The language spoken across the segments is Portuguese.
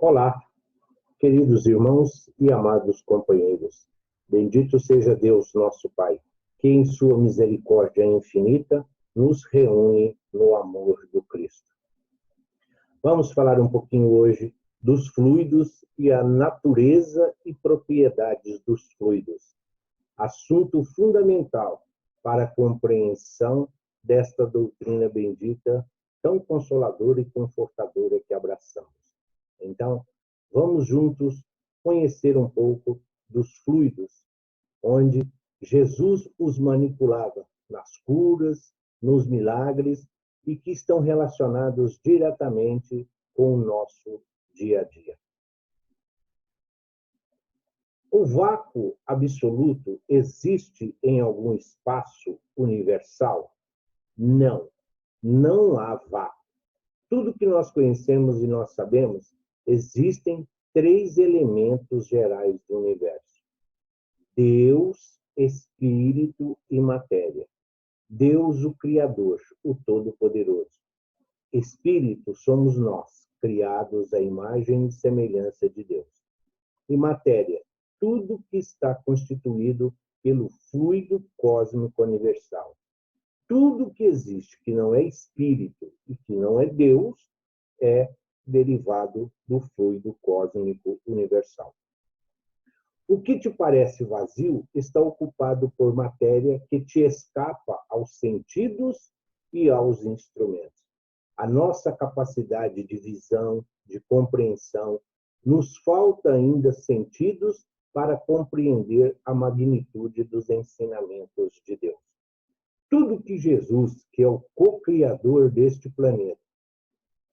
Olá, queridos irmãos e amados companheiros. Bendito seja Deus, nosso Pai, que em sua misericórdia infinita nos reúne no amor do Cristo. Vamos falar um pouquinho hoje dos fluidos e a natureza e propriedades dos fluidos. Assunto fundamental para a compreensão desta doutrina bendita, tão consoladora e confortadora que abraçamos. Então, vamos juntos conhecer um pouco dos fluidos, onde Jesus os manipulava nas curas, nos milagres e que estão relacionados diretamente com o nosso dia a dia. O vácuo absoluto existe em algum espaço universal? Não, não há vácuo. Tudo que nós conhecemos e nós sabemos, existem três elementos gerais do universo: Deus, Espírito e matéria. Deus, o Criador, o Todo-Poderoso. Espírito somos nós, criados à imagem e semelhança de Deus. E matéria, tudo que está constituído pelo fluido cósmico universal. Tudo que existe que não é espírito e que não é Deus é derivado do fluido cósmico universal. O que te parece vazio está ocupado por matéria que te escapa aos sentidos e aos instrumentos. A nossa capacidade de visão, de compreensão, nos falta ainda sentidos para compreender a magnitude dos ensinamentos de Deus. Tudo que Jesus, que é o co-criador deste planeta,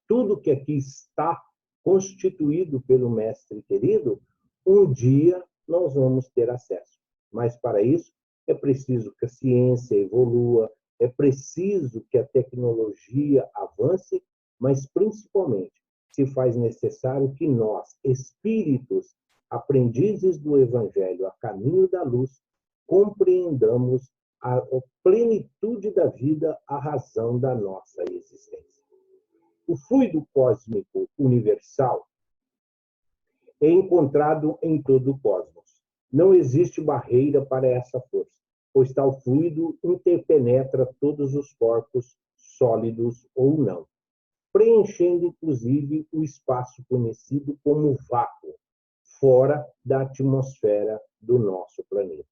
tudo que aqui está constituído pelo Mestre querido, um dia nós vamos ter acesso. Mas para isso é preciso que a ciência evolua, é preciso que a tecnologia avance, mas principalmente se faz necessário que nós, espíritos, aprendizes do Evangelho a caminho da luz, compreendamos a plenitude da vida, a razão da nossa existência. O fluido cósmico universal é encontrado em todo o cosmos. Não existe barreira para essa força, pois tal fluido interpenetra todos os corpos, sólidos ou não, preenchendo inclusive o espaço conhecido como vácuo, fora da atmosfera do nosso planeta.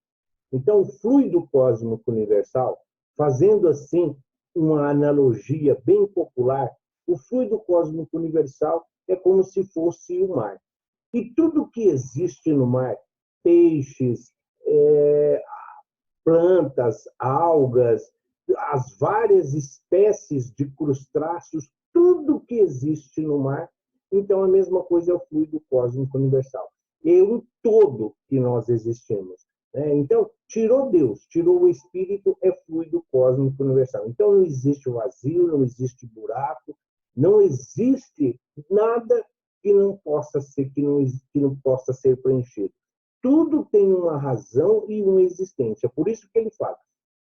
Então, o fluido cósmico universal, fazendo assim uma analogia bem popular, o fluido cósmico universal é como se fosse o mar. E tudo que existe no mar, peixes, plantas, algas, as várias espécies de crustáceos, tudo que existe no mar, então a mesma coisa é o fluido cósmico universal. É um todo que nós existimos. Então, tirou Deus, tirou o Espírito, é fluido cósmico universal. Então, não existe vazio, não existe buraco, não existe nada que não possa ser, que não possa ser preenchido. Tudo tem uma razão e uma existência. Por isso que ele fala,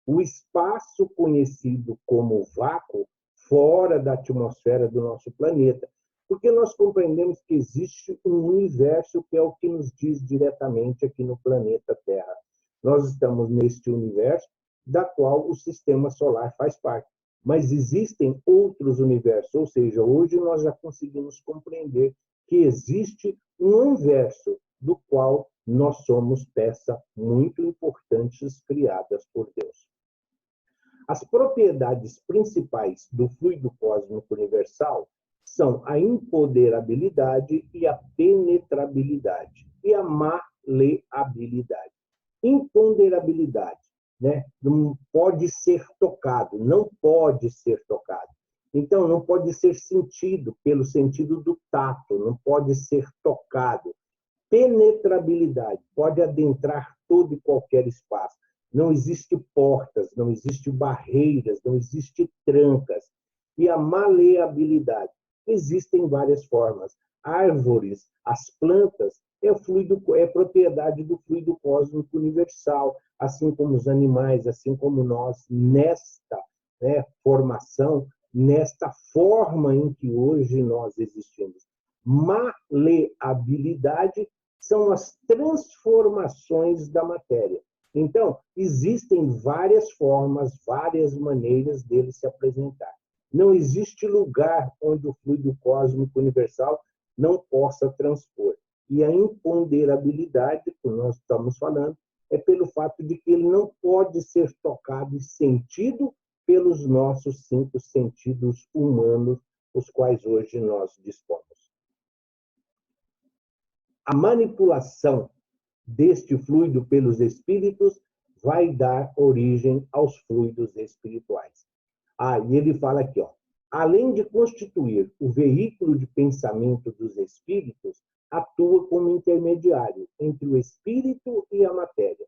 o espaço conhecido como vácuo, fora da atmosfera do nosso planeta, porque nós compreendemos que existe um universo que é o que nos diz diretamente aqui no planeta Terra. Nós estamos neste universo da qual o sistema solar faz parte. Mas existem outros universos, ou seja, hoje nós já conseguimos compreender que existe um universo do qual nós somos peça muito importantes criadas por Deus. As propriedades principais do fluido cósmico universal são a imponderabilidade e a penetrabilidade e a maleabilidade. Imponderabilidade, não pode ser tocado, não pode ser tocado. Então, não pode ser sentido pelo sentido do tato, não pode ser tocado. Penetrabilidade, pode adentrar todo e qualquer espaço. Não existe portas, não existe barreiras, não existe trancas. E a maleabilidade, existem várias formas. Árvores, as plantas, é propriedade do fluido cósmico universal, assim como os animais, assim como nós, nesta formação, nesta forma em que hoje nós existimos. Maleabilidade são as transformações da matéria. Então, existem várias formas, várias maneiras dele se apresentar. Não existe lugar onde o fluido cósmico universal não possa transpor. E a imponderabilidade, que nós estamos falando, é pelo fato de que ele não pode ser tocado e sentido pelos nossos 5 sentidos humanos, os quais hoje nós dispomos. A manipulação deste fluido pelos espíritos vai dar origem aos fluidos espirituais. E ele fala aqui, além de constituir o veículo de pensamento dos espíritos, atua como intermediário entre o espírito e a matéria,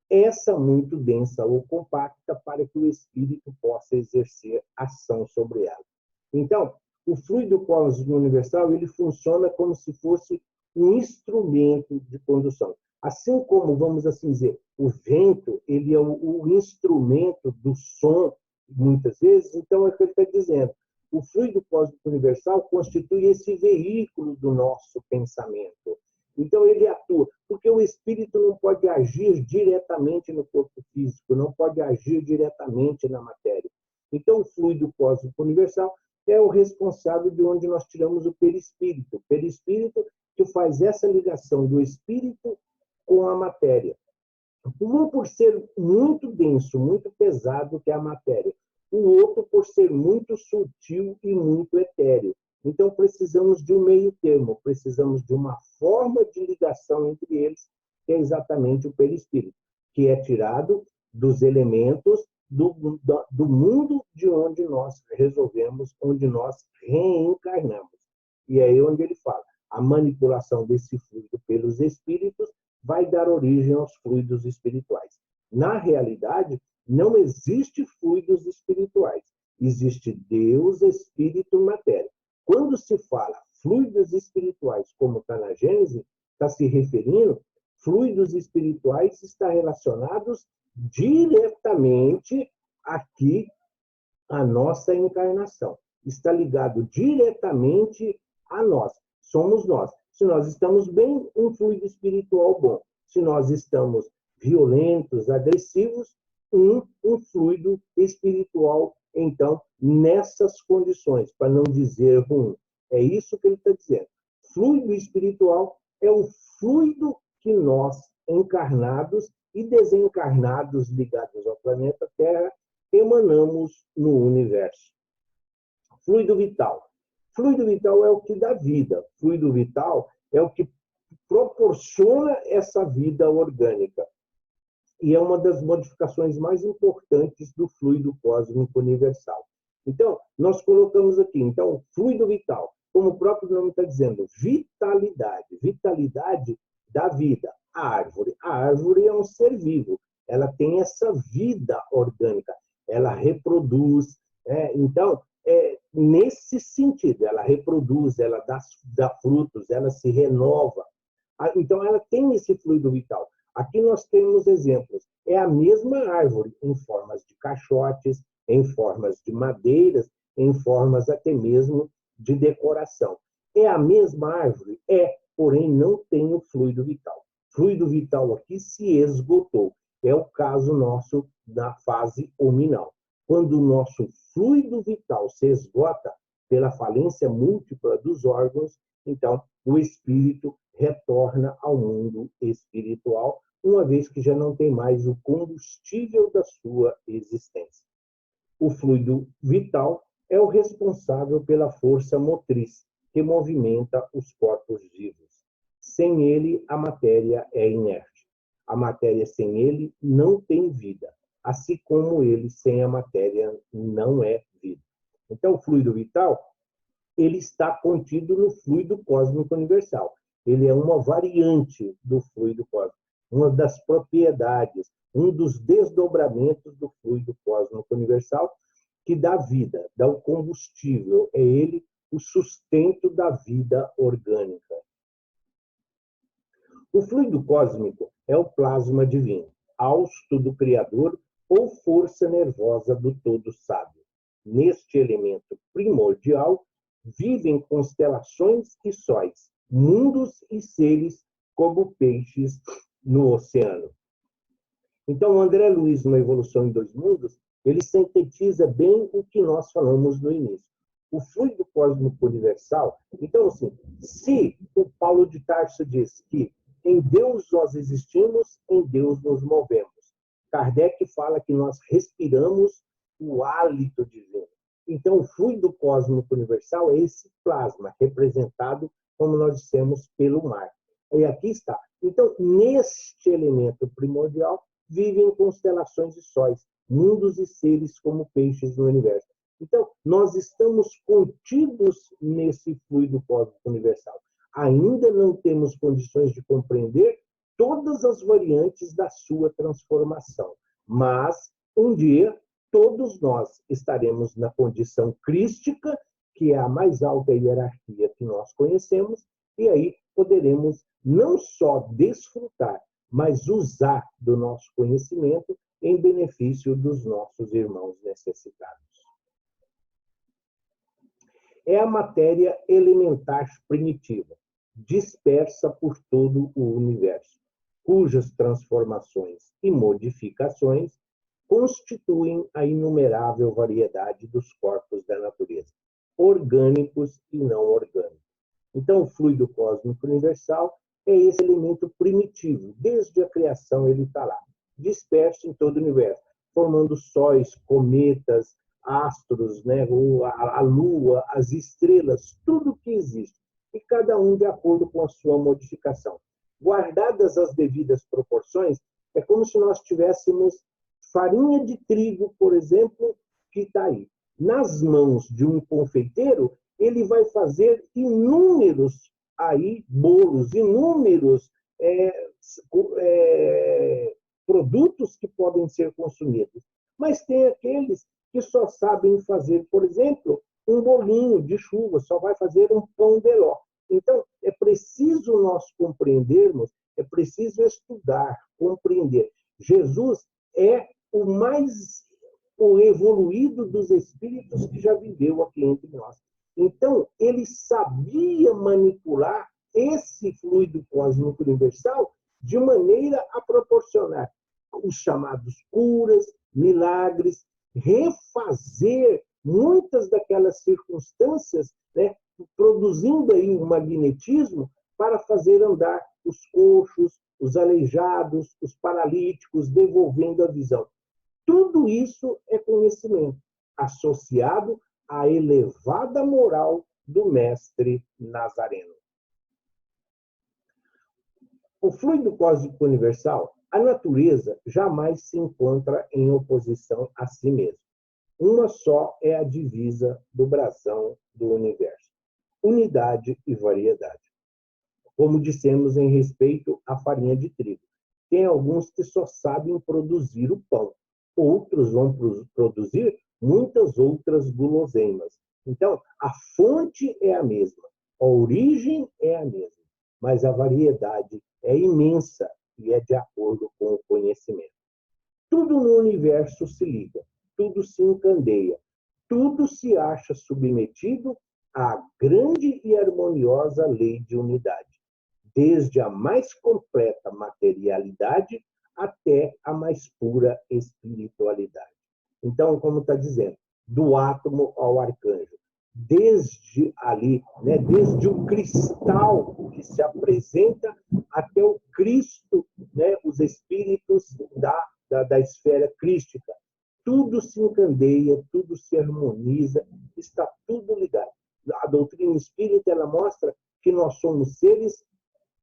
essa muito densa ou compacta, para que o espírito possa exercer ação sobre ela. Então, o fluido cósmico universal, ele funciona como se fosse um instrumento de condução. Assim como, vamos assim dizer, o vento, ele é o instrumento do som, muitas vezes, então é o que ele está dizendo. O fluido cósmico universal constitui esse veículo do nosso pensamento. Então ele atua, porque o espírito não pode agir diretamente no corpo físico, não pode agir diretamente na matéria. Então o fluido cósmico universal é o responsável de onde nós tiramos o perispírito. O perispírito que faz essa ligação do espírito com a matéria. Um por ser muito denso, muito pesado, que é a matéria. O outro por ser muito sutil e muito etéreo. Então, precisamos de um meio termo, precisamos de uma forma de ligação entre eles, que é exatamente o perispírito, que é tirado dos elementos do mundo de onde nós resolvemos, onde nós reencarnamos. E é aí onde ele fala, a manipulação desse fluido pelos espíritos vai dar origem aos fluidos espirituais. Na realidade, não existe fluidos espirituais. Existe Deus, Espírito e matéria. Quando se fala fluidos espirituais, como está na Gênesis, está se referindo, fluidos espirituais está relacionados diretamente aqui à nossa encarnação. Está ligado diretamente a nós. Somos nós. Se nós estamos bem, um fluido espiritual bom. Se nós estamos violentos, agressivos, um fluido espiritual, então, nessas condições, para não dizer ruim. É isso que ele está dizendo. Fluido espiritual é o fluido que nós, encarnados e desencarnados, ligados ao planeta Terra, emanamos no universo. Fluido vital. Fluido vital é o que dá vida. Fluido vital é o que proporciona essa vida orgânica. E é uma das modificações mais importantes do fluido cósmico universal. Então, nós colocamos aqui, então, fluido vital, como o próprio nome está dizendo, vitalidade. Vitalidade da vida. A árvore é um ser vivo. Ela tem essa vida orgânica. Ela reproduz. Então, nesse sentido, ela reproduz, ela dá frutos, ela se renova. Então, ela tem esse fluido vital. Aqui nós temos exemplos. É a mesma árvore, em formas de caixotes, em formas de madeiras, em formas até mesmo de decoração. É a mesma árvore? Porém não tem o fluido vital. Fluido vital aqui se esgotou. É o caso nosso da fase hominal. Quando o nosso fluido vital se esgota pela falência múltipla dos órgãos, então o espírito retorna ao mundo espiritual, uma vez que já não tem mais o combustível da sua existência. O fluido vital é o responsável pela força motriz que movimenta os corpos vivos. Sem ele, a matéria é inerte. A matéria sem ele não tem vida, assim como ele sem a matéria não é vida. Então, o fluido vital, ele está contido no fluido cósmico universal. Ele é uma variante do fluido cósmico, uma das propriedades, um dos desdobramentos do fluido cósmico universal que dá vida, dá o combustível, é ele o sustento da vida orgânica. O fluido cósmico é o plasma divino, hausto do Criador ou força nervosa do Todo Sábio. Neste elemento primordial vivem constelações e sóis, mundos e seres como peixes no oceano. Então, o André Luiz, no Evolução em Dois Mundos, ele sintetiza bem o que nós falamos no início. O fluido cósmico universal. Então, assim, se o Paulo de Tarso diz que em Deus nós existimos, em Deus nos movemos. Kardec fala que nós respiramos o hálito divino. Então, o fluido cósmico universal é esse plasma, representado, como nós dissemos, pelo mar. E aqui está. Então, neste elemento primordial, vivem constelações e sóis, mundos e seres como peixes no universo. Então, nós estamos contidos nesse fluido cósmico universal. Ainda não temos condições de compreender todas as variantes da sua transformação, mas um dia todos nós estaremos na condição crística, que é a mais alta hierarquia que nós conhecemos, e aí poderemos não só desfrutar, mas usar do nosso conhecimento em benefício dos nossos irmãos necessitados. É a matéria elementar primitiva, dispersa por todo o universo, cujas transformações e modificações constituem a inumerável variedade dos corpos da natureza, orgânicos e não orgânicos. Então, o fluido cósmico universal é esse elemento primitivo. Desde a criação ele está lá, disperso em todo o universo, formando sóis, cometas, astros, né? a Lua, as estrelas, tudo que existe. E cada um de acordo com a sua modificação. Guardadas as devidas proporções, é como se nós tivéssemos farinha de trigo, por exemplo, que está aí. Nas mãos de um confeiteiro, ele vai fazer inúmeros aí bolos, inúmeros produtos que podem ser consumidos. Mas tem aqueles que só sabem fazer, por exemplo, um bolinho de chuva, só vai fazer um pão de ló. Então, é preciso nós compreendermos, é preciso estudar, compreender. Jesus é o evoluído dos espíritos que já viveu aqui entre nós. Então, ele sabia manipular esse fluido cósmico universal de maneira a proporcionar os chamados curas, milagres, refazer muitas daquelas circunstâncias, né, produzindo aí um magnetismo para fazer andar os coxos, os aleijados, os paralíticos, devolvendo a visão. Tudo isso é conhecimento, associado à elevada moral do mestre Nazareno. O fluido cósmico universal, a natureza jamais se encontra em oposição a si mesma. Uma só é a divisa do brasão do universo: unidade e variedade. Como dissemos em respeito à farinha de trigo, tem alguns que só sabem produzir o pão, outros vão produzir muitas outras guloseimas. Então, a fonte é a mesma, a origem é a mesma, mas a variedade é imensa e é de acordo com o conhecimento. Tudo no universo se liga, tudo se encandeia, tudo se acha submetido à grande e harmoniosa lei de unidade, desde a mais completa materialidade até a mais pura espiritualidade. Então, como está dizendo, do átomo ao arcanjo, desde ali, né, desde o cristal que se apresenta até o Cristo, né, os espíritos da esfera crística. Tudo se encandeia, tudo se harmoniza, está tudo ligado. A doutrina espírita ela mostra que nós somos seres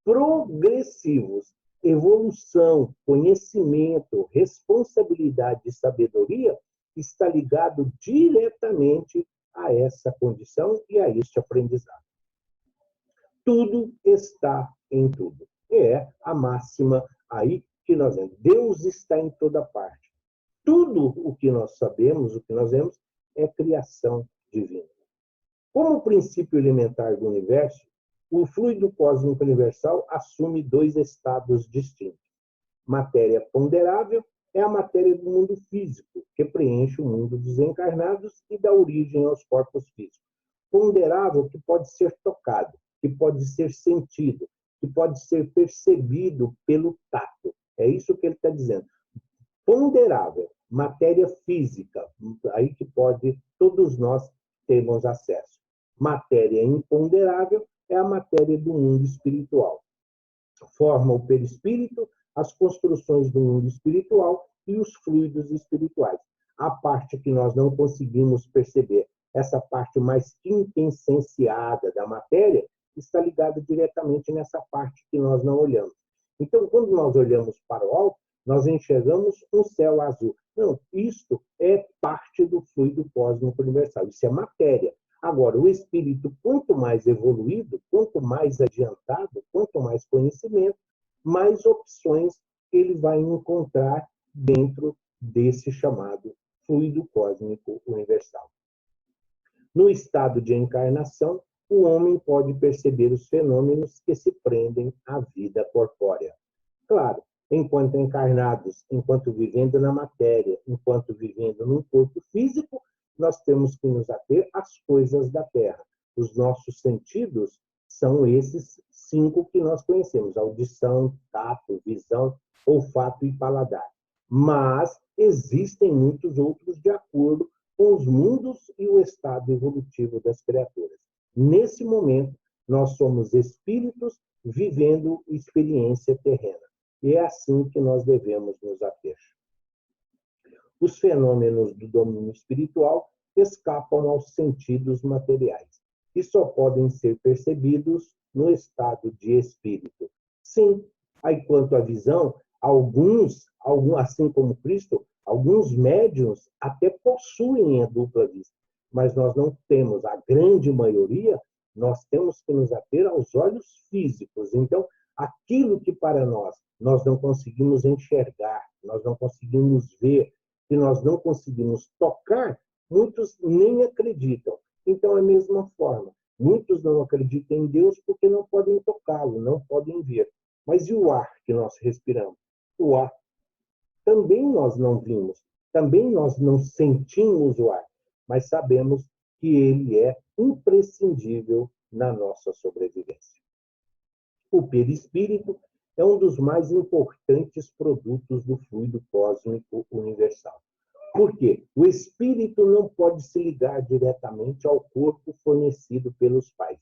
progressivos. Evolução, conhecimento, responsabilidade e sabedoria está ligado diretamente a essa condição e a este aprendizado. Tudo está em tudo. É a máxima aí que nós vemos. Deus está em toda parte. Tudo o que nós sabemos, o que nós vemos, é criação divina. Como princípio elementar do universo, o fluido cósmico universal assume dois estados distintos. Matéria ponderável é a matéria do mundo físico, que preenche o mundo dos encarnados e dá origem aos corpos físicos. ponderável que pode ser tocado, que pode ser sentido, que pode ser percebido pelo tato. É isso que ele está dizendo. Ponderável, matéria física, aí que pode todos nós termos acesso. Matéria imponderável é a matéria do mundo espiritual. Forma o perispírito, as construções do mundo espiritual e os fluidos espirituais. A parte que nós não conseguimos perceber, essa parte mais quintessenciada da matéria, está ligada diretamente nessa parte que nós não olhamos. Então, quando nós olhamos para o alto, nós enxergamos um céu azul. Não, isto é parte do fluido cósmico universal, isso é matéria. Agora, o espírito, quanto mais evoluído, quanto mais adiantado, quanto mais conhecimento, mais opções ele vai encontrar dentro desse chamado fluido cósmico universal. No estado de encarnação, o homem pode perceber os fenômenos que se prendem à vida corpórea. Claro, enquanto encarnados, enquanto vivendo na matéria, enquanto vivendo num corpo físico, nós temos que nos ater às coisas da Terra. Os nossos sentidos são esses 5 que nós conhecemos: audição, tato, visão, olfato e paladar. Mas existem muitos outros de acordo com os mundos e o estado evolutivo das criaturas. Nesse momento, nós somos espíritos vivendo experiência terrena. E é assim que nós devemos nos ater. Os fenômenos do domínio espiritual escapam aos sentidos materiais e só podem ser percebidos no estado de espírito. Sim, aí quanto à visão, alguns, assim como Cristo, alguns médiuns até possuem a dupla vista, mas nós não temos, a grande maioria, nós temos que nos ater aos olhos físicos. Então, aquilo que para nós não conseguimos enxergar, nós não conseguimos ver, que nós não conseguimos tocar, muitos nem acreditam. Então, é a mesma forma. Muitos não acreditam em Deus porque não podem tocá-lo, não podem ver. Mas e o ar que nós respiramos? O ar também nós não vimos, também nós não sentimos o ar, mas sabemos que ele é imprescindível na nossa sobrevivência. O perispírito é um dos mais importantes produtos do fluido cósmico universal. Por quê? O espírito não pode se ligar diretamente ao corpo fornecido pelos pais.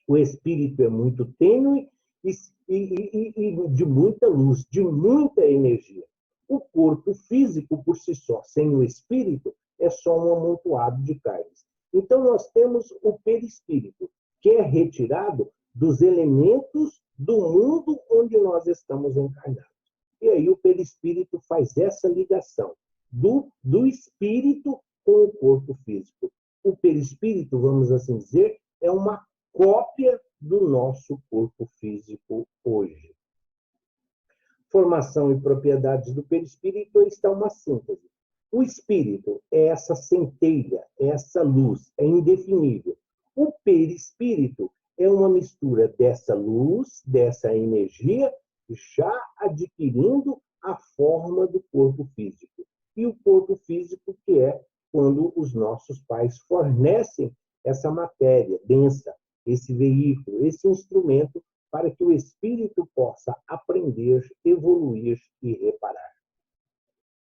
O espírito é muito tênue e de muita luz, de muita energia. O corpo físico, por si só, sem o espírito, é só um amontoado de carnes. Então, nós temos o perispírito, que é retirado dos elementos do mundo onde nós estamos encarnados. E aí o perispírito faz essa ligação do espírito com o corpo físico. O perispírito, vamos assim dizer, é uma cópia do nosso corpo físico hoje. Formação e propriedades do perispírito está uma síntese. O espírito é essa centelha, é essa luz, é indefinível. O perispírito é uma mistura dessa luz, dessa energia, já adquirindo a forma do corpo físico. E o corpo físico, que é quando os nossos pais fornecem essa matéria densa, esse veículo, esse instrumento, para que o espírito possa aprender, evoluir e reparar.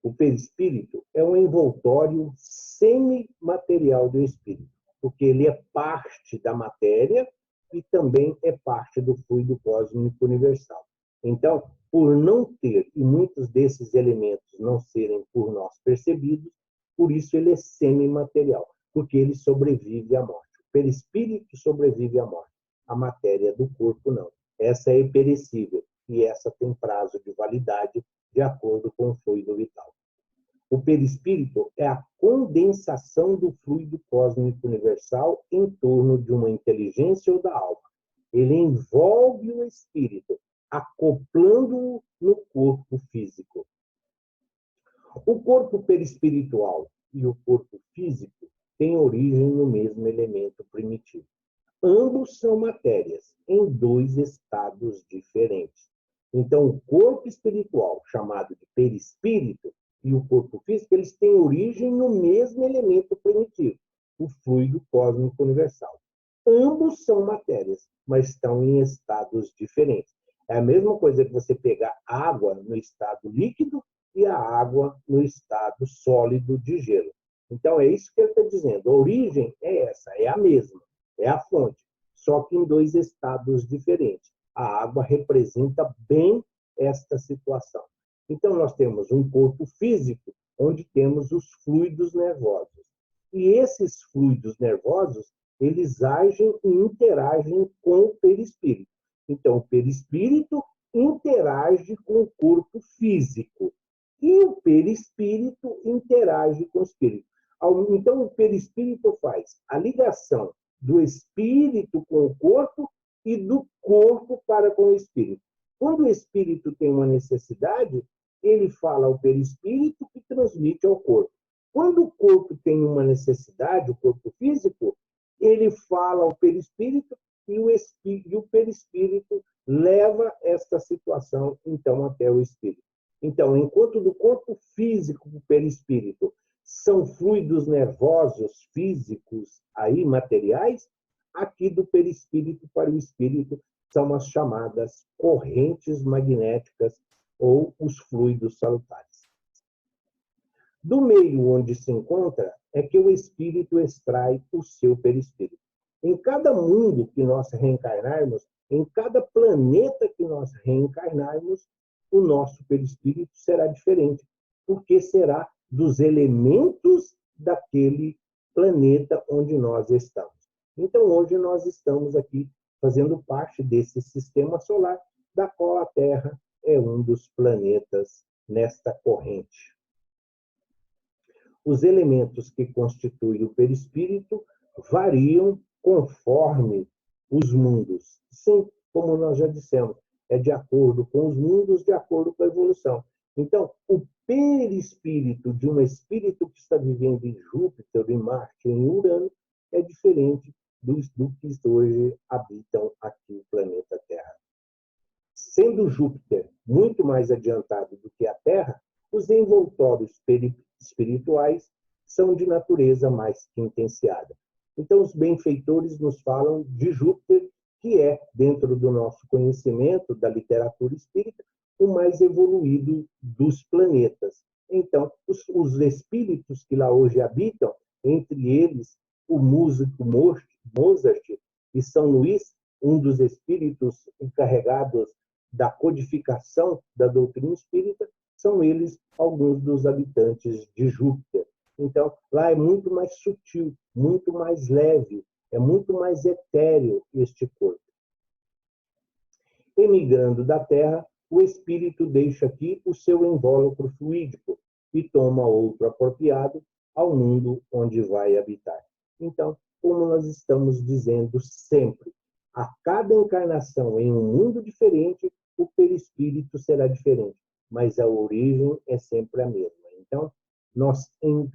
O perispírito é um envoltório semimaterial do espírito, porque ele é parte da matéria e também é parte do fluido cósmico universal. Então, por não ter, e muitos desses elementos não serem por nós percebidos, por isso ele é semimaterial, porque ele sobrevive à morte. O perispírito sobrevive à morte. A matéria do corpo não. Essa é perecível e essa tem prazo de validade de acordo com o fluido vital. O perispírito é a condensação do fluido cósmico universal em torno de uma inteligência ou da alma. Ele envolve o espírito, acoplando-o no corpo físico. O corpo perispiritual e o corpo físico têm origem no mesmo elemento primitivo. Ambos são matérias, em 2 estados diferentes. Então, o corpo espiritual, chamado de perispírito, e o corpo físico, eles têm origem no mesmo elemento primitivo, o fluido cósmico universal. Ambos são matérias, mas estão em estados diferentes. É a mesma coisa que você pegar água no estado líquido e a água no estado sólido de gelo. Então, é isso que ele está dizendo. A origem é essa, é a mesma, é a fonte, só que em dois estados diferentes. A água representa bem esta situação. Então, nós temos um corpo físico, onde temos os fluidos nervosos. E esses fluidos nervosos, eles agem e interagem com o perispírito. Então, o perispírito interage com o corpo físico. E o perispírito interage com o espírito. Então, o perispírito faz a ligação do espírito com o corpo e do corpo para com o espírito. Quando o espírito tem uma necessidade, ele fala ao perispírito que transmite ao corpo. Quando o corpo tem uma necessidade, o corpo físico, ele fala ao perispírito e o perispírito leva esta situação, então, até o espírito. Então, enquanto do corpo físico para o perispírito são fluidos nervosos físicos aí materiais, aqui do perispírito para o espírito são as chamadas correntes magnéticas ou os fluidos salutares. Do meio onde se encontra é que o espírito extrai o seu perispírito. Em cada mundo que nós reencarnarmos, em cada planeta que nós reencarnarmos, o nosso perispírito será diferente, porque será dos elementos daquele planeta onde nós estamos. Então, hoje nós estamos aqui fazendo parte desse sistema solar, da qual a Terra é um dos planetas nesta corrente. Os elementos que constituem o perispírito variam conforme os mundos. Sim, como nós já dissemos, é de acordo com os mundos, de acordo com a evolução. Então, o perispírito de um espírito que está vivendo em Júpiter, em Marte, em Urano, é diferente do que hoje habitam aqui o planeta Terra. Sendo Júpiter muito mais adiantado do que a Terra, os envoltórios espirituais são de natureza mais quintenciada. Então, os benfeitores nos falam de Júpiter, que é, dentro do nosso conhecimento da literatura espírita, o mais evoluído dos planetas. Então, os espíritos que lá hoje habitam, entre eles o músico Mozart e São Luís, um dos espíritos encarregados da codificação da doutrina espírita, são eles alguns dos habitantes de Júpiter. Então, lá é muito mais sutil, muito mais leve, é muito mais etéreo este corpo. Emigrando da Terra, o espírito deixa aqui o seu invólucro fluídico e toma outro apropriado ao mundo onde vai habitar. Então, como nós estamos dizendo sempre, a cada encarnação em um mundo diferente, o perispírito será diferente, mas a origem é sempre a mesma. Então,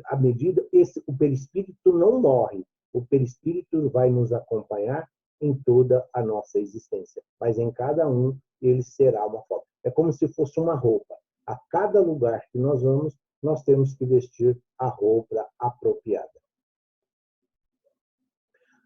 à medida o perispírito não morre, o perispírito vai nos acompanhar em toda a nossa existência, mas em cada um ele será uma forma. É como se fosse uma roupa. A cada lugar que nós vamos, nós temos que vestir a roupa apropriada.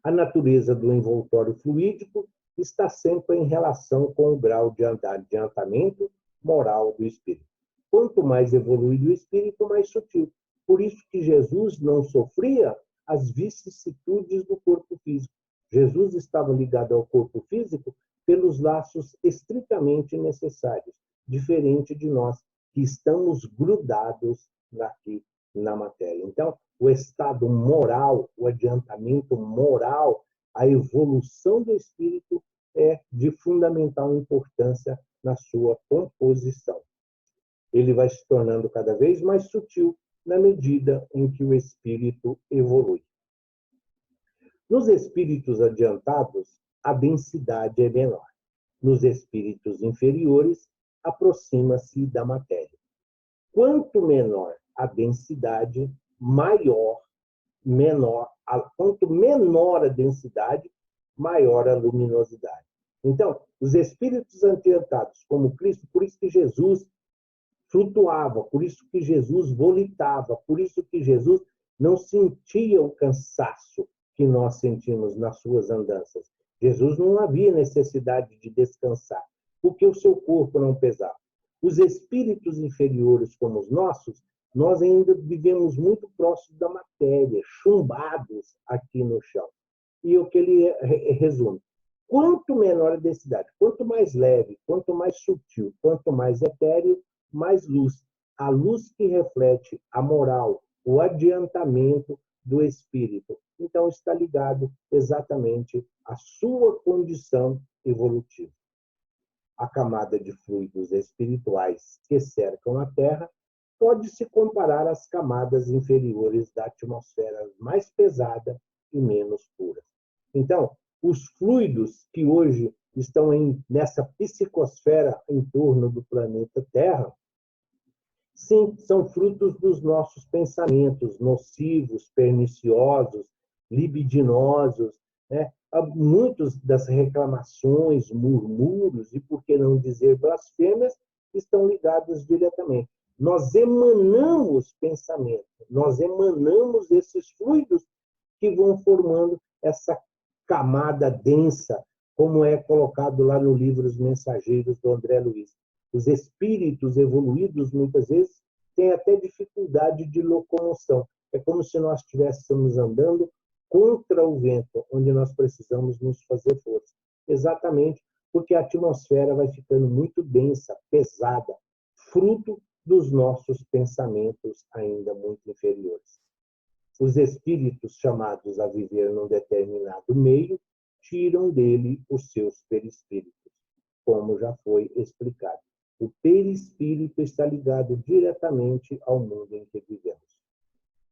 A natureza do envoltório fluídico está sempre em relação com o grau de adiantamento moral do espírito. Quanto mais evoluído o espírito, mais sutil. Por isso que Jesus não sofria as vicissitudes do corpo físico. Jesus estava ligado ao corpo físico pelos laços estritamente necessários, diferente de nós, que estamos grudados aqui na matéria. Então, o estado moral, o adiantamento moral, a evolução do espírito é de fundamental importância na sua composição. Ele vai se tornando cada vez mais sutil na medida em que o espírito evolui. Nos espíritos adiantados, a densidade é menor. Nos espíritos inferiores, aproxima-se da matéria. Quanto menor a densidade, quanto menor a densidade, maior a luminosidade. Então, os espíritos adiantados, como Cristo, por isso que Jesus flutuava, por isso que Jesus volitava, por isso que Jesus não sentia o cansaço que nós sentimos nas suas andanças. Jesus não havia necessidade de descansar, porque o seu corpo não pesava. Os espíritos inferiores como os nossos, nós ainda vivemos muito próximos da matéria, chumbados aqui no chão. E o que ele resume? Quanto menor a densidade, quanto mais leve, quanto mais sutil, quanto mais etéreo, mais luz. A luz que reflete a moral, o adiantamento do espírito. Então, está ligado exatamente à sua condição evolutiva. A camada de fluidos espirituais que cercam a Terra pode se comparar às camadas inferiores da atmosfera mais pesada e menos pura. Então, os fluidos que hoje estão nessa psicosfera em torno do planeta Terra, sim, são frutos dos nossos pensamentos nocivos, perniciosos, libidinosos, né? Muitas das reclamações, murmúrios e, por que não dizer, blasfêmias, estão ligados diretamente. Nós emanamos pensamento, nós emanamos esses fluidos que vão formando essa camada densa, como é colocado lá no livro Os Mensageiros, do André Luiz. Os espíritos evoluídos, muitas vezes, têm até dificuldade de locomoção. É como se nós estivéssemos andando contra o vento, onde nós precisamos nos fazer força. Exatamente porque a atmosfera vai ficando muito densa, pesada, fruto dos nossos pensamentos ainda muito inferiores. Os espíritos chamados a viver num determinado meio tiram dele os seus perispíritos, como já foi explicado. O perispírito está ligado diretamente ao mundo em que vivemos.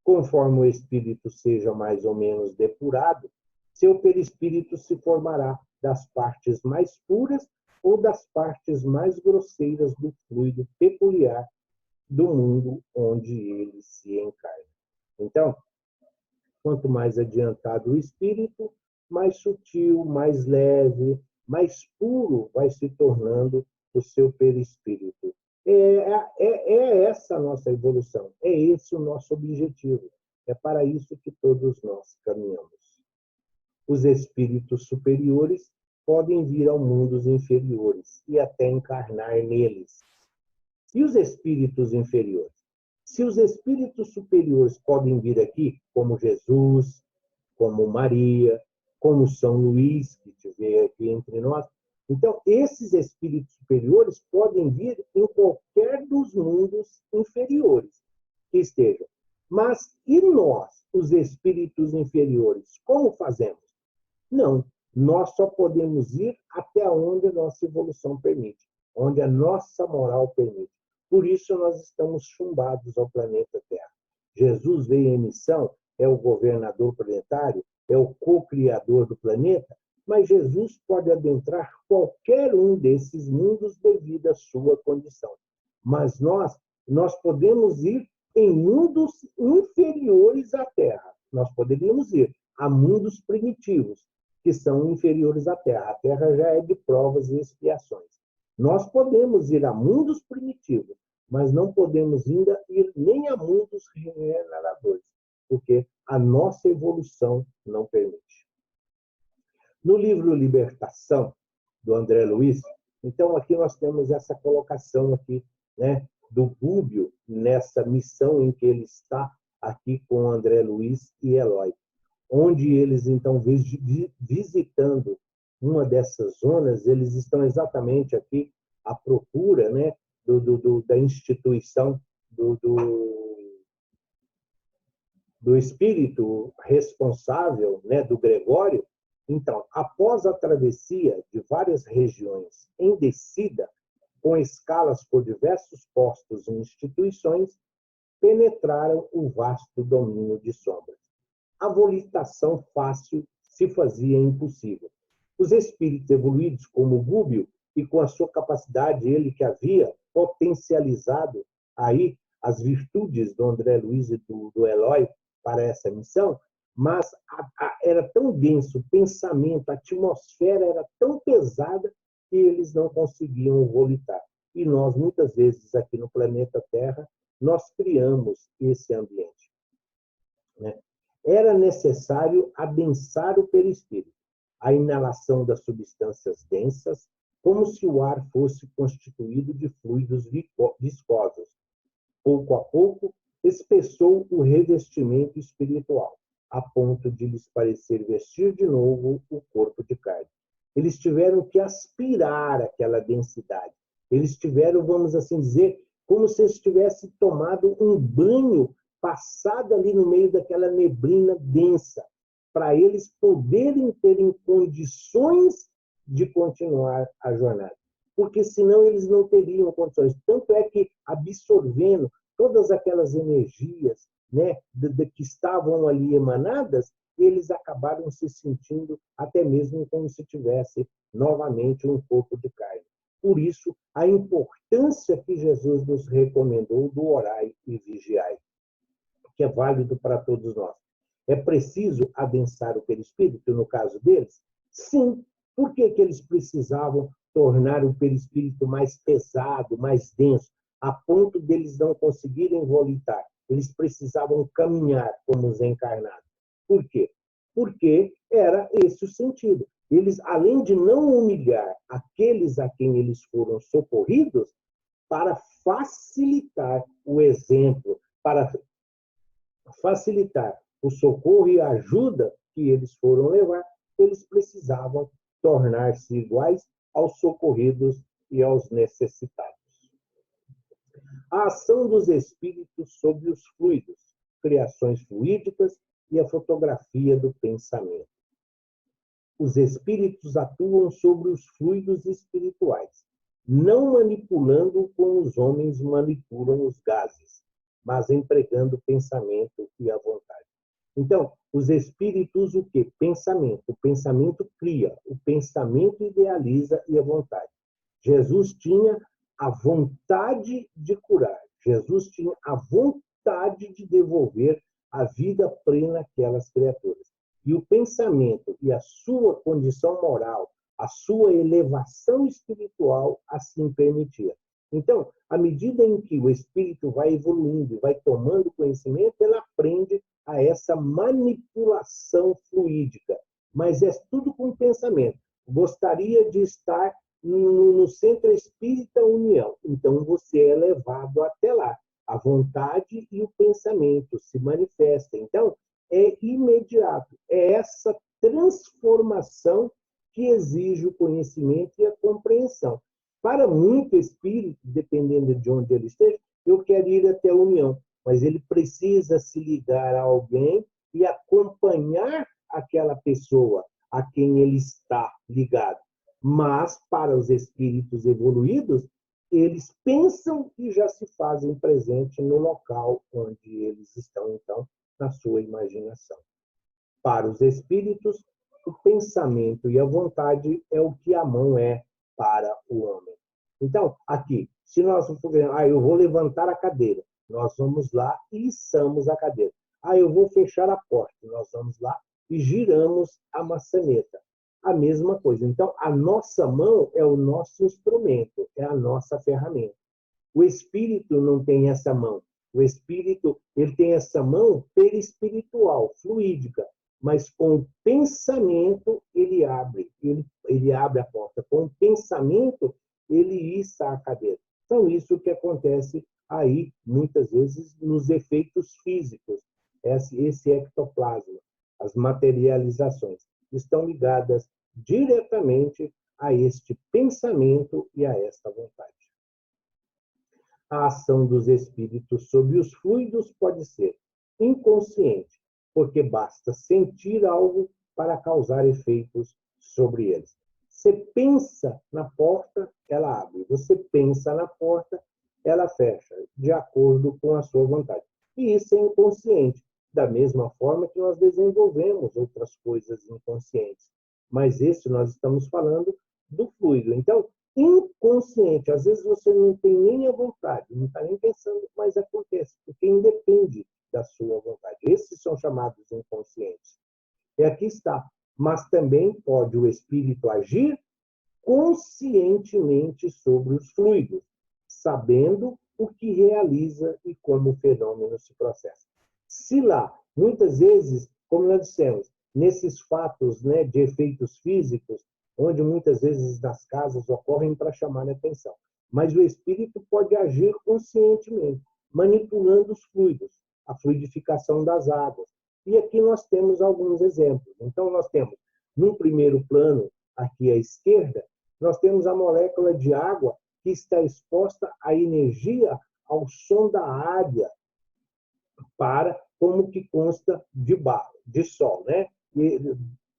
Conforme o espírito seja mais ou menos depurado, seu perispírito se formará das partes mais puras ou das partes mais grosseiras do fluido peculiar do mundo onde ele se encarna. Então, quanto mais adiantado o espírito, mais sutil, mais leve, mais puro vai se tornando o seu perispírito. É essa a nossa evolução, é esse o nosso objetivo. É para isso que todos nós caminhamos. Os espíritos superiores podem vir ao mundo dos inferiores e até encarnar neles. E os espíritos inferiores? Se os espíritos superiores podem vir aqui, como Jesus, como Maria, como São Luís, que estiver aqui entre nós, então esses espíritos superiores podem vir em qualquer dos mundos inferiores que estejam. Mas e nós, os espíritos inferiores, como fazemos? Não, nós só podemos ir até onde a nossa evolução permite, onde a nossa moral permite. Por isso nós estamos chumbados ao planeta Terra. Jesus veio em missão, é o governador planetário, é o co-criador do planeta, mas Jesus pode adentrar qualquer um desses mundos devido à sua condição. Mas nós podemos ir em mundos inferiores à Terra. Nós poderíamos ir a mundos primitivos, que são inferiores à Terra. A Terra já é de provas e expiações. Nós podemos ir a mundos primitivos, mas não podemos ainda ir nem a mundos regeneradores, porque a nossa evolução não permite. No livro Libertação, do André Luiz, então aqui nós temos essa colocação aqui, né, do Gúbio nessa missão em que ele está aqui com André Luiz e Eloy, onde eles então visitando uma dessas zonas, eles estão exatamente aqui à procura, né, da instituição do espírito responsável, né, do Gregório. Então, após a travessia de várias regiões em descida, com escalas por diversos postos e instituições, penetraram o vasto domínio de sombras. A volitação fácil se fazia impossível. Os espíritos evoluídos, como Gúbio, e com a sua capacidade, ele que havia potencializado aí as virtudes do André Luiz e do Eloy para essa missão, mas era tão denso o pensamento, a atmosfera era tão pesada que eles não conseguiam volitar. E nós, muitas vezes, aqui no planeta Terra, nós criamos esse ambiente. né? Era necessário adensar o perispírito, a inalação das substâncias densas, como se o ar fosse constituído de fluidos viscosos. Pouco a pouco, espessou o revestimento espiritual, a ponto de lhes parecer vestir de novo o corpo de carne. Eles tiveram que aspirar aquela densidade. Eles tiveram, vamos assim dizer, como se eles tivessem tomado um banho passado ali no meio daquela neblina densa, para eles poderem terem condições de continuar a jornada. Porque senão eles não teriam condições. Tanto é que, absorvendo todas aquelas energias, né, que estavam ali emanadas, eles acabaram se sentindo até mesmo como se tivesse novamente um corpo de carne. Por isso, a importância que Jesus nos recomendou do orai e vigiai, que é válido para todos nós. É preciso adensar o perispírito, no caso deles? Sim. Por que eles precisavam tornar o perispírito mais pesado, mais denso, a ponto deles não conseguirem volitar? Eles precisavam caminhar como os encarnados. Por quê? Porque era esse o sentido. Eles, além de não humilhar aqueles a quem eles foram socorridos, para facilitar o exemplo, para facilitar o socorro e a ajuda que eles foram levar, eles precisavam tornar-se iguais aos socorridos e aos necessitados. A ação dos espíritos sobre os fluidos, criações fluídicas e a fotografia do pensamento. Os espíritos atuam sobre os fluidos espirituais, não manipulando como os homens manipulam os gases, mas empregando o pensamento e a vontade. Então, os espíritos, o quê? Pensamento. O pensamento cria, o pensamento idealiza e a vontade. Jesus tinha a vontade de curar. Jesus tinha a vontade de devolver a vida plena àquelas criaturas. E o pensamento e a sua condição moral, a sua elevação espiritual assim permitia. Então, à medida em que o espírito vai evoluindo, vai tomando conhecimento, ele aprende a essa manipulação fluídica. Mas é tudo com pensamento. Gostaria de estar no Centro Espírita União. Então, você é levado até lá. A vontade e o pensamento se manifestam. Então, é imediato. É essa transformação que exige o conhecimento e a compreensão. Para muito espírito, dependendo de onde ele esteja, eu quero ir até a união, mas ele precisa se ligar a alguém e acompanhar aquela pessoa a quem ele está ligado. Mas, para os espíritos evoluídos, eles pensam e já se fazem presente no local onde eles estão, então, na sua imaginação. Para os espíritos, o pensamento e a vontade é o que a mão é para o homem. Então, aqui, se nós for, eu vou levantar a cadeira, nós vamos lá e içamos a cadeira. Eu vou fechar a porta, nós vamos lá e giramos a maçaneta. A mesma coisa. Então, a nossa mão é o nosso instrumento, é a nossa ferramenta. O espírito não tem essa mão. O espírito, ele tem essa mão perispiritual, fluídica, mas com o pensamento ele abre a porta. Com o pensamento ele issa a cadeira. Então, isso que acontece aí, muitas vezes, nos efeitos físicos. Esse ectoplasma, as materializações, estão ligadas diretamente a este pensamento e a esta vontade. A ação dos espíritos sobre os fluidos pode ser inconsciente, porque basta sentir algo para causar efeitos sobre eles. Você pensa na porta, ela abre. Você pensa na porta, ela fecha, de acordo com a sua vontade. E isso é inconsciente, da mesma forma que nós desenvolvemos outras coisas inconscientes. Mas esse nós estamos falando do fluido. Então, inconsciente, às vezes você não tem nem a vontade, não está nem pensando, mas acontece, porque independe da sua vontade. Esses são chamados inconscientes. E aqui está. Mas também pode o espírito agir conscientemente sobre os fluidos, sabendo o que realiza e como o fenômeno se processa. Se lá Muitas vezes, como nós dissemos, nesses fatos, né, de efeitos físicos, onde muitas vezes nas casas ocorrem para chamar a atenção. Mas o espírito pode agir conscientemente, manipulando os fluidos, a fluidificação das águas. E aqui nós temos alguns exemplos. Então, nós temos, num primeiro plano, aqui à esquerda, nós temos a molécula de água que está exposta à energia, ao som da área, para como que consta de barro, de sol, né?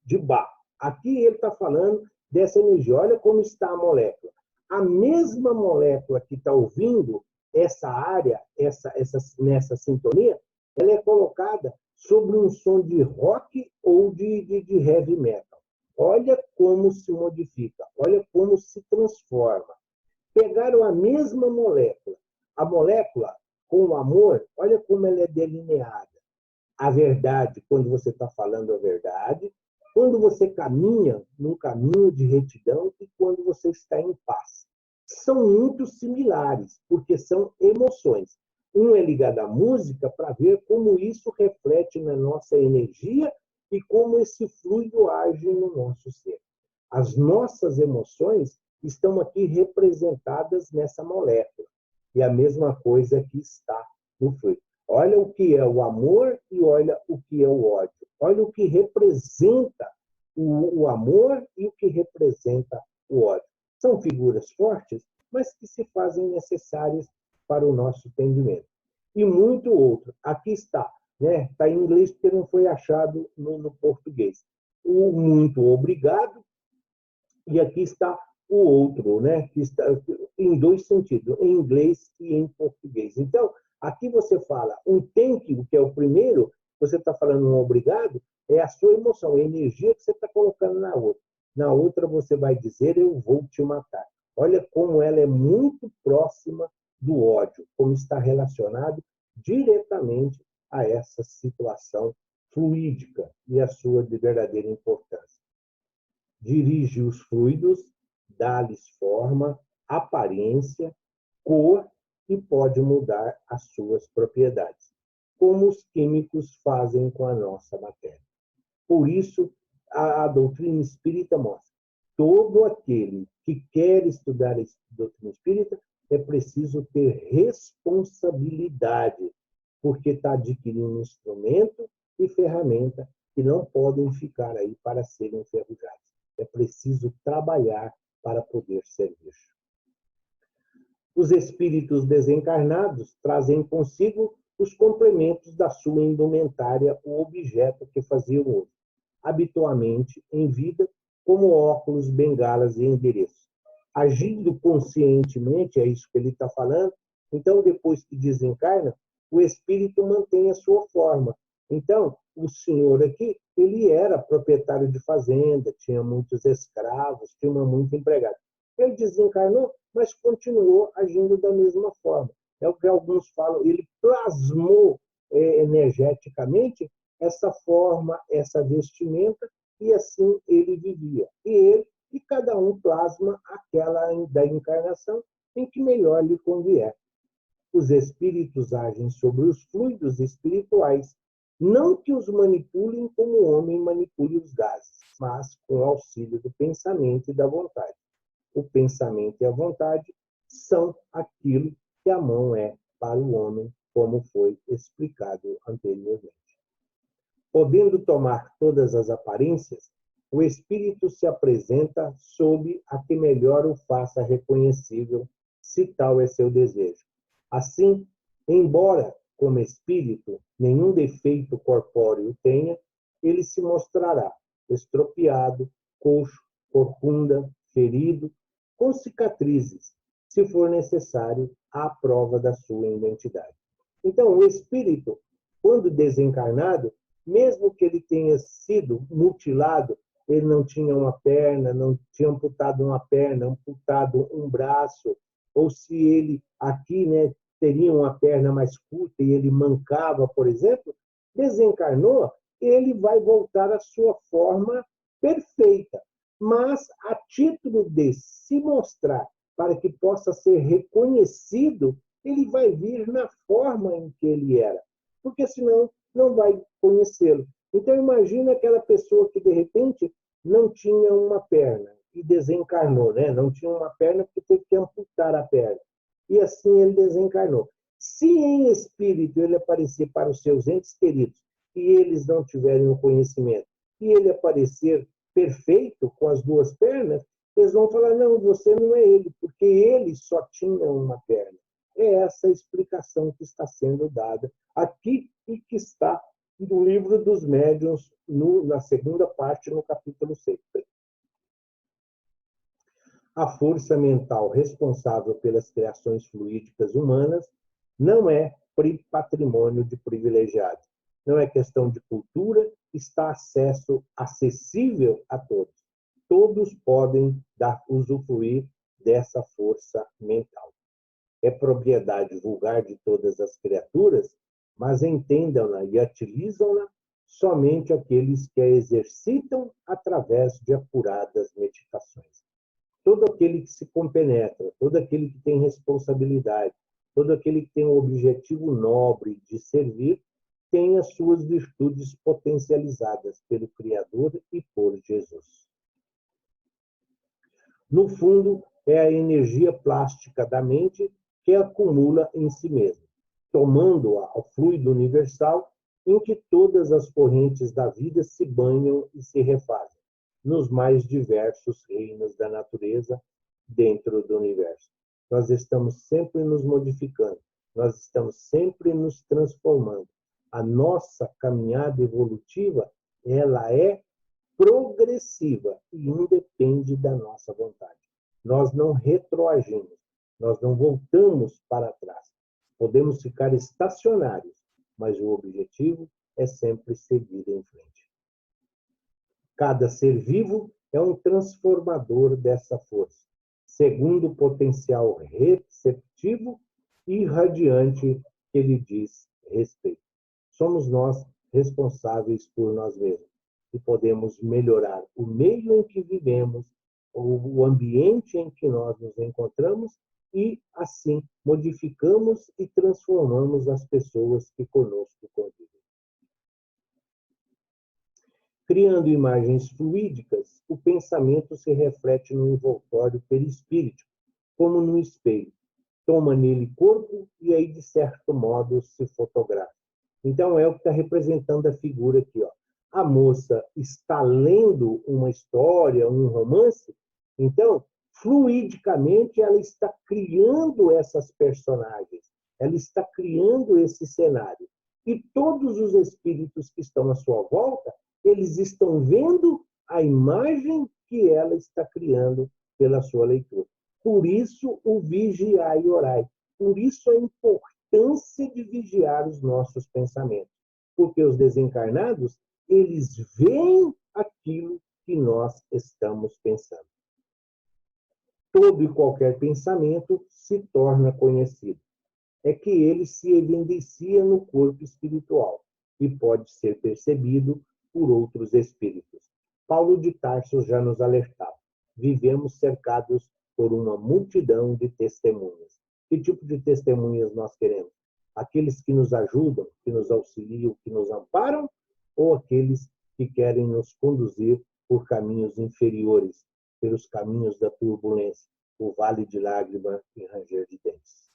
De barro. Aqui ele está falando dessa energia. Olha como está a molécula. A mesma molécula que está ouvindo essa área, nessa sintonia, ela é colocada sobre um som de rock ou de heavy metal. Olha como se modifica, olha como se transforma. Pegaram a mesma molécula, a molécula com o amor, olha como ela é delineada. A verdade, quando você está falando a verdade, quando você caminha num caminho de retidão e quando você está em paz. São muito similares, porque são emoções. Um é ligado à música para ver como isso reflete na nossa energia e como esse fluido age no nosso ser. As nossas emoções estão aqui representadas nessa molécula. E a mesma coisa que está no fluido. Olha o que é o amor e olha o que é o ódio. Olha o que representa o amor e o que representa o ódio. São figuras fortes, mas que se fazem necessárias para o nosso entendimento. E muito outro. Aqui está, né? Está em inglês porque não foi achado no português. O muito obrigado, e aqui está o outro, né? Que está em dois sentidos, em inglês e em português. Então, aqui você fala um thank you, que é o primeiro, você está falando um obrigado, é a sua emoção, a energia que você está colocando na outra. Na outra você vai dizer, eu vou te matar. Olha como ela é muito próxima do ódio, como está relacionado diretamente a essa situação fluídica e a sua verdadeira importância. Dirige os fluidos, dá-lhes forma, aparência, cor e pode mudar as suas propriedades, como os químicos fazem com a nossa matéria. Por isso, a doutrina espírita mostra: todo aquele que quer estudar a doutrina espírita é preciso ter responsabilidade, porque está adquirindo um instrumento e ferramenta que não podem ficar aí para serem enferrujados. É preciso trabalhar para poder servir. Os espíritos desencarnados trazem consigo os complementos da sua indumentária, o objeto que faziam uso, habitualmente em vida, como óculos, bengalas e endereços. Agindo conscientemente, é isso que ele está falando, então, depois que desencarna, o espírito mantém a sua forma. Então, o senhor aqui, ele era proprietário de fazenda, tinha muitos escravos, tinha muito empregado. Ele desencarnou, mas continuou agindo da mesma forma. É o que alguns falam, ele plasmou energeticamente essa forma, essa vestimenta, e assim ele vivia. E cada um plasma aquela da encarnação em que melhor lhe convier. Os espíritos agem sobre os fluidos espirituais, não que os manipulem como o homem manipule os gases, mas com o auxílio do pensamento e da vontade. O pensamento e a vontade são aquilo que a mão é para o homem, como foi explicado anteriormente. Podendo tomar todas as aparências, o espírito se apresenta sob a que melhor o faça reconhecível, se tal é seu desejo. Assim, embora, como espírito, nenhum defeito corpóreo tenha, ele se mostrará estropiado, coxo, corcunda, ferido, com cicatrizes, se for necessário, à prova da sua identidade. Então, o espírito, quando desencarnado, mesmo que ele tenha sido mutilado, ele não tinha uma perna, não tinha amputado uma perna, amputado um braço, ou se ele aqui, né, teria uma perna mais curta e ele mancava, por exemplo, desencarnou, ele vai voltar à sua forma perfeita. Mas, a título de se mostrar para que possa ser reconhecido, ele vai vir na forma em que ele era. Porque senão não vai conhecê-lo. Então, imagina aquela pessoa que, de repente, não tinha uma perna e desencarnou, né? Não tinha uma perna porque teve que amputar a perna. E assim ele desencarnou. Se em espírito ele aparecer para os seus entes queridos e eles não tiverem o conhecimento, e ele aparecer perfeito com as duas pernas, eles vão falar, não, você não é ele, porque ele só tinha uma perna. É essa a explicação que está sendo dada aqui e que está no livro dos médiuns, na segunda parte, no capítulo 6. A força mental responsável pelas criações fluídicas humanas não é patrimônio de privilegiados. Não é questão de cultura, está acessível a todos. Todos podem usufruir dessa força mental. É propriedade vulgar de todas as criaturas, mas entendam-na e utilizam-na somente aqueles que a exercitam através de apuradas meditações. Todo aquele que se compenetra, todo aquele que tem responsabilidade, todo aquele que tem o objetivo nobre de servir, tem as suas virtudes potencializadas pelo Criador e por Jesus. No fundo, é a energia plástica da mente que acumula em si mesma, tomando-a ao fluido universal em que todas as correntes da vida se banham e se refazem, nos mais diversos reinos da natureza dentro do universo. Nós estamos sempre nos modificando, nós estamos sempre nos transformando. A nossa caminhada evolutiva, ela é progressiva e independe da nossa vontade. Nós não retroagimos, nós não voltamos para trás. Podemos ficar estacionários, mas o objetivo é sempre seguir em frente. Cada ser vivo é um transformador dessa força, segundo o potencial receptivo e radiante que lhe diz respeito. Somos nós responsáveis por nós mesmos e podemos melhorar o meio em que vivemos, o ambiente em que nós nos encontramos e, assim, modificamos e transformamos as pessoas que conosco convivem. Criando imagens fluídicas, o pensamento se reflete no envoltório perispíritico, como no espelho. Toma nele corpo e aí, de certo modo, se fotografa. Então, é o que está representando a figura aqui, ó. A moça está lendo uma história, um romance, então, fluidicamente, ela está criando essas personagens, ela está criando esse cenário. E todos os espíritos que estão à sua volta, eles estão vendo a imagem que ela está criando pela sua leitura. Por isso, o vigiai e orai. Por isso, a importância de vigiar os nossos pensamentos. Porque os desencarnados, eles veem aquilo que nós estamos pensando. Todo e qualquer pensamento se torna conhecido. É que ele se evidencia no corpo espiritual e pode ser percebido por outros espíritos. Paulo de Tarso já nos alertava. Vivemos cercados por uma multidão de testemunhas. Que tipo de testemunhas nós queremos? Aqueles que nos ajudam, que nos auxiliam, que nos amparam, ou aqueles que querem nos conduzir por caminhos inferiores, pelos caminhos da turbulência, o vale de lágrimas e ranger de dentes?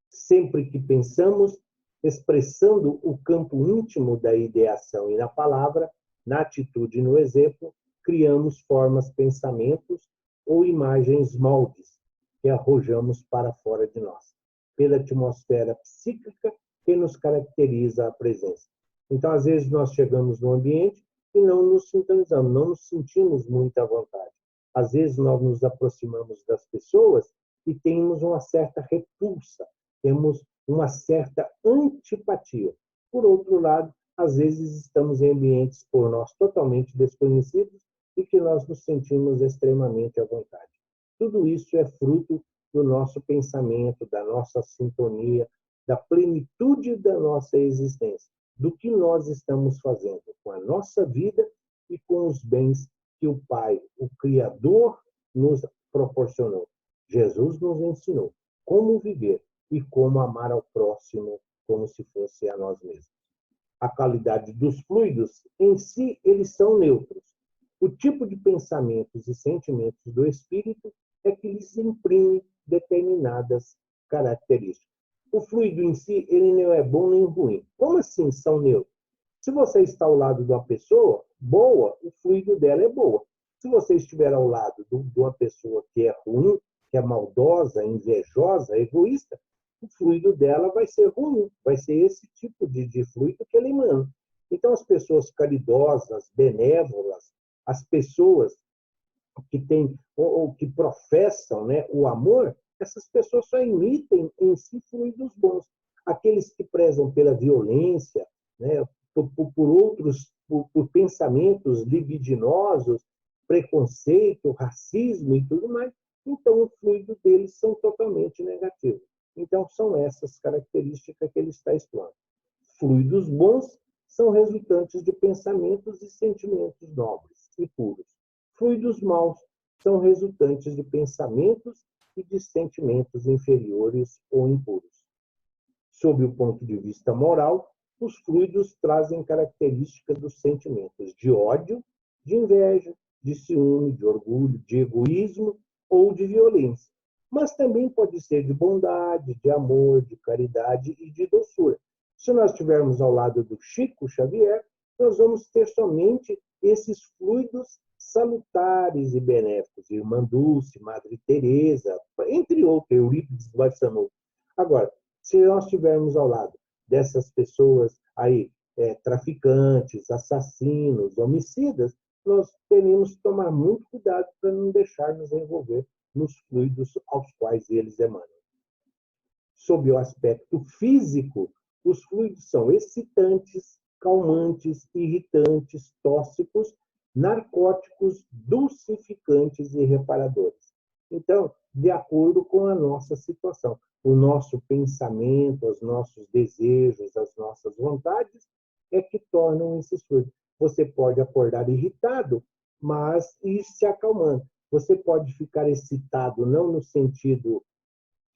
Sempre que pensamos, expressando o campo íntimo da ideação e na palavra, na atitude e no exemplo, criamos formas, pensamentos ou imagens moldes que arrojamos para fora de nós, pela atmosfera psíquica que nos caracteriza a presença. Então, às vezes, nós chegamos no ambiente e não nos sintonizamos, não nos sentimos muito à vontade. Às vezes, nós nos aproximamos das pessoas e temos uma certa repulsa, temos uma certa antipatia. Por outro lado, às vezes estamos em ambientes por nós totalmente desconhecidos e que nós nos sentimos extremamente à vontade. Tudo isso é fruto do nosso pensamento, da nossa sintonia, da plenitude da nossa existência, do que nós estamos fazendo com a nossa vida e com os bens que o Pai, o Criador, nos proporcionou. Jesus nos ensinou como viver e como amar ao próximo como se fosse a nós mesmos. a qualidade dos fluidos, em si, eles são neutros. O tipo de pensamentos e sentimentos do espírito é que lhes imprime determinadas características. O fluido em si, ele não é bom nem ruim. Como assim são neutros? Se você está ao lado de uma pessoa boa, o fluido dela é boa. Se você estiver ao lado de uma pessoa que é ruim, que é maldosa, invejosa, egoísta, o fluido dela vai ser ruim, vai ser esse tipo de fluido que ele emana. Então, as pessoas caridosas, benévolas, as pessoas que têm ou que professam, né, o amor, essas pessoas só emitem em si fluidos bons. Aqueles que prezam pela violência, né, por outros, por pensamentos libidinosos, preconceito, racismo e tudo mais, então o fluido deles são totalmente negativos. Então, são essas características que ele está expondo. Fluidos bons são resultantes de pensamentos e sentimentos nobres e puros. Fluidos maus são resultantes de pensamentos e de sentimentos inferiores ou impuros. Sob o ponto de vista moral, os fluidos trazem características dos sentimentos de ódio, de inveja, de ciúme, de orgulho, de egoísmo ou de violência. Mas também pode ser de bondade, de amor, de caridade e de doçura. Se nós estivermos ao lado do Chico Xavier, nós vamos ter somente esses fluidos salutares e benéficos, Irmã Dulce, Madre Teresa, entre outros, Eurípides Barçanufo. Agora, se nós estivermos ao lado dessas pessoas aí, traficantes, assassinos, homicidas, nós teremos que tomar muito cuidado para não deixar nos envolver nos fluidos aos quais eles emanam. Sob o aspecto físico, os fluidos são excitantes, calmantes, irritantes, tóxicos, narcóticos, dulcificantes e reparadores. Então, de acordo com a nossa situação, o nosso pensamento, os nossos desejos, as nossas vontades, é que tornam esses fluidos. Você pode acordar irritado, mas ir se acalmando. Você pode ficar excitado, não no sentido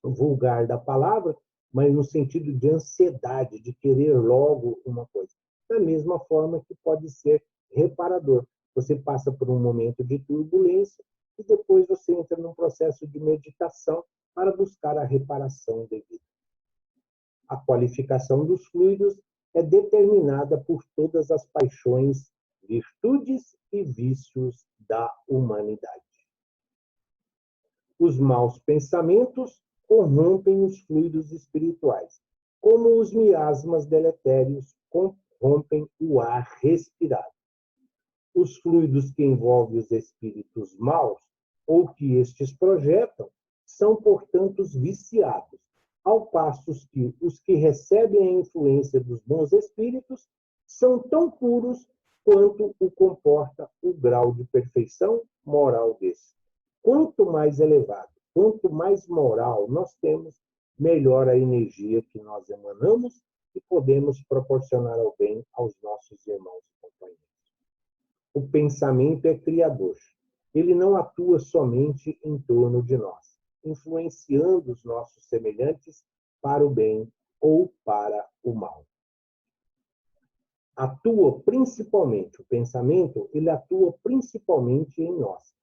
vulgar da palavra, mas no sentido de ansiedade, de querer logo uma coisa. Da mesma forma que pode ser reparador. Você passa por um momento de turbulência e depois você entra num processo de meditação para buscar a reparação devida. A qualificação dos fluidos é determinada por todas as paixões, virtudes e vícios da humanidade. Os maus pensamentos corrompem os fluidos espirituais, como os miasmas deletérios corrompem o ar respirado. Os fluidos que envolvem os espíritos maus, ou que estes projetam, são, portanto, viciados, ao passo que os que recebem a influência dos bons espíritos são tão puros quanto o comporta o grau de perfeição moral desse. Quanto mais elevado, quanto mais moral nós temos, melhor a energia que nós emanamos e podemos proporcionar ao bem aos nossos irmãos e companheiros. O pensamento é criador. Ele não atua somente em torno de nós, influenciando os nossos semelhantes para o bem ou para o mal. Atua principalmente, o pensamento, ele atua principalmente em nós.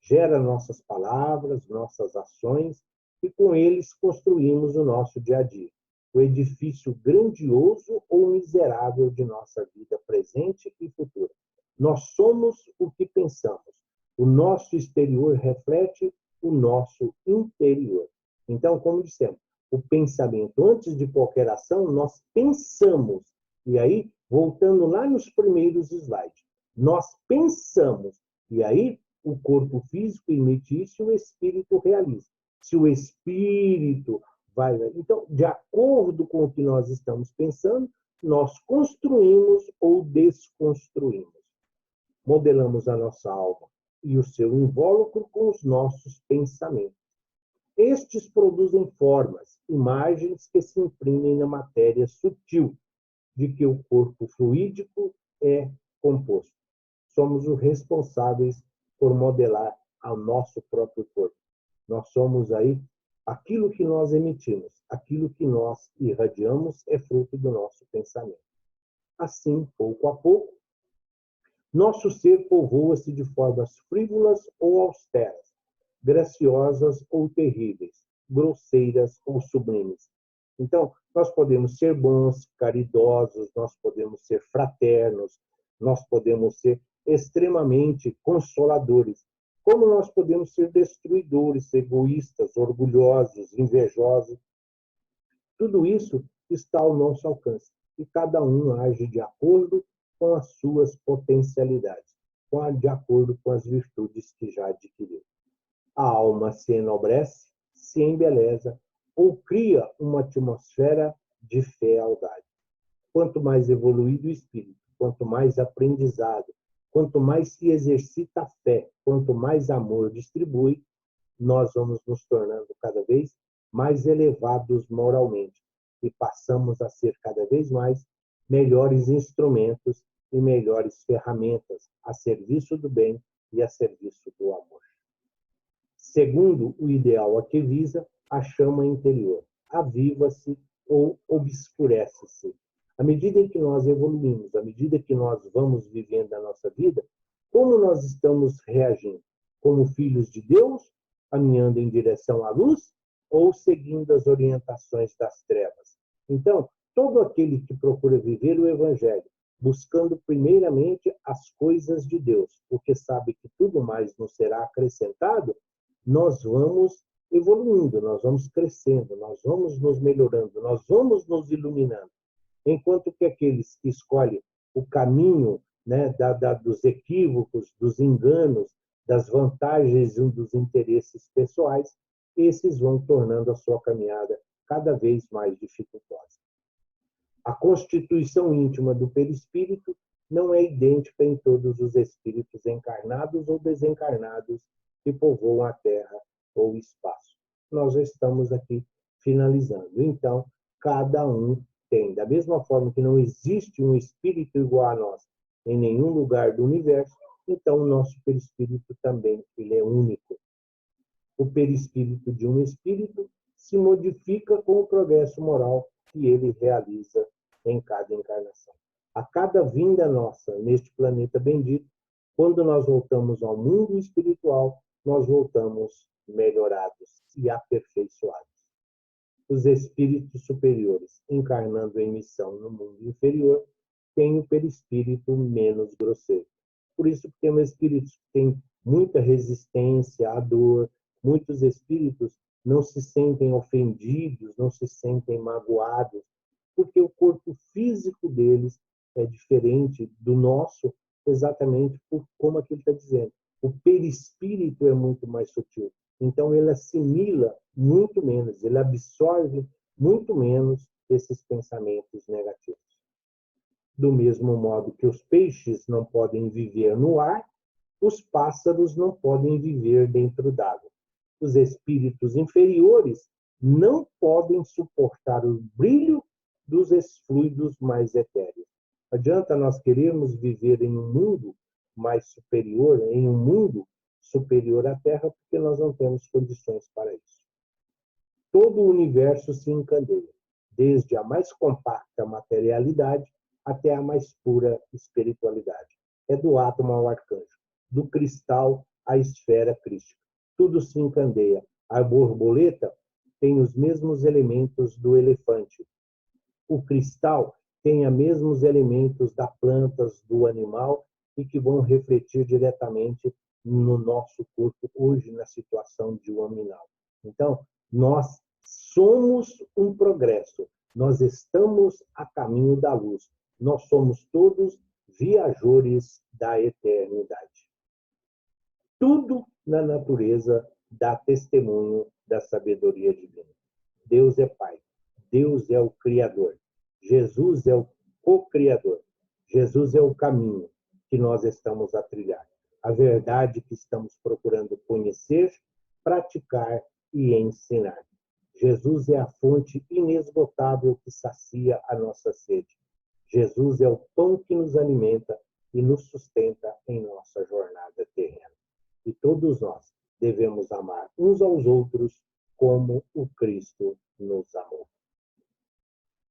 Gera nossas palavras, nossas ações, e com eles construímos o nosso dia a dia, o edifício grandioso ou miserável de nossa vida presente e futura. Nós somos o que pensamos. O nosso exterior reflete o nosso interior. Então, como dissemos, o pensamento, antes de qualquer ação, nós pensamos. E aí, voltando lá nos primeiros slides, nós pensamos. E aí, o corpo físico emite isso e o espírito realiza. Se o espírito vai... Então, de acordo com o que nós estamos pensando, nós construímos ou desconstruímos. Modelamos a nossa alma e o seu invólucro com os nossos pensamentos. Estes produzem formas, imagens que se imprimem na matéria sutil de que o corpo fluídico é composto. Somos os responsáveis por modelar ao nosso próprio corpo. Nós somos aí, aquilo que nós emitimos, aquilo que nós irradiamos é fruto do nosso pensamento. Assim, pouco a pouco, nosso ser povoa-se de formas frívolas ou austeras, graciosas ou terríveis, grosseiras ou sublimes. Então, nós podemos ser bons, caridosos, nós podemos ser fraternos, nós podemos ser extremamente consoladores, como nós podemos ser destruidores, egoístas, orgulhosos, invejosos. Tudo isso está ao nosso alcance e cada um age de acordo com as suas potencialidades, de acordo com as virtudes que já adquiriu. A alma se enobrece, se embeleza ou cria uma atmosfera de fealdade. Quanto mais evoluído o espírito, quanto mais aprendizado, quanto mais se exercita a fé, quanto mais amor distribui, nós vamos nos tornando cada vez mais elevados moralmente e passamos a ser cada vez mais melhores instrumentos e melhores ferramentas a serviço do bem e a serviço do amor. Segundo o ideal a que visa, a chama interior aviva-se ou obscurece-se. À medida em que nós evoluímos, à medida que nós vamos vivendo a nossa vida, como nós estamos reagindo? Como filhos de Deus, caminhando em direção à luz ou seguindo as orientações das trevas? Então, todo aquele que procura viver o Evangelho, buscando primeiramente as coisas de Deus, porque sabe que tudo mais nos será acrescentado, nós vamos evoluindo, nós vamos crescendo, nós vamos nos melhorando, nós vamos nos iluminando. Enquanto que aqueles que escolhem o caminho, né, dos equívocos, dos enganos, das vantagens e dos interesses pessoais, esses vão tornando a sua caminhada cada vez mais dificultosa. A constituição íntima do perispírito não é idêntica em todos os espíritos encarnados ou desencarnados que povoam a Terra ou o espaço. Nós já estamos aqui finalizando. Então, cada um tem. Da mesma forma que não existe um espírito igual a nós em nenhum lugar do universo, então o nosso perispírito também ele é único. O perispírito de um espírito se modifica com o progresso moral que ele realiza em cada encarnação. A cada vinda nossa neste planeta bendito, quando nós voltamos ao mundo espiritual, nós voltamos melhorados e aperfeiçoados. Os espíritos superiores, encarnando em missão no mundo inferior, têm o perispírito menos grosseiro. Por isso que tem espíritos que têm muita resistência à dor, muitos espíritos não se sentem ofendidos, não se sentem magoados, porque o corpo físico deles é diferente do nosso, exatamente por como aqui ele está dizendo. O perispírito é muito mais sutil. Então, ele assimila muito menos, ele absorve muito menos esses pensamentos negativos. Do mesmo modo que os peixes não podem viver no ar, os pássaros não podem viver dentro d'água. Os espíritos inferiores não podem suportar o brilho dos fluidos mais etéreos. Adianta nós querermos viver em um mundo mais superior, em um mundo superior à Terra, porque nós não temos condições para isso. Todo o universo se encandeia, desde a mais compacta materialidade até a mais pura espiritualidade. É do átomo ao arcanjo, do cristal à esfera crística. Tudo se encandeia. A borboleta tem os mesmos elementos do elefante. O cristal tem os mesmos elementos das plantas, do animal, e que vão refletir diretamente no nosso corpo hoje, na situação de huminal. Então, nós somos um progresso. Nós estamos a caminho da luz. Nós somos todos viajores da eternidade. Tudo na natureza dá testemunho da sabedoria divina. Deus é Pai. Deus é o Criador. Jesus é o co-criador. Jesus é o caminho que nós estamos a trilhar. A verdade que estamos procurando conhecer, praticar e ensinar. Jesus é a fonte inesgotável que sacia a nossa sede. Jesus é o pão que nos alimenta e nos sustenta em nossa jornada terrena. E todos nós devemos amar uns aos outros como o Cristo nos amou.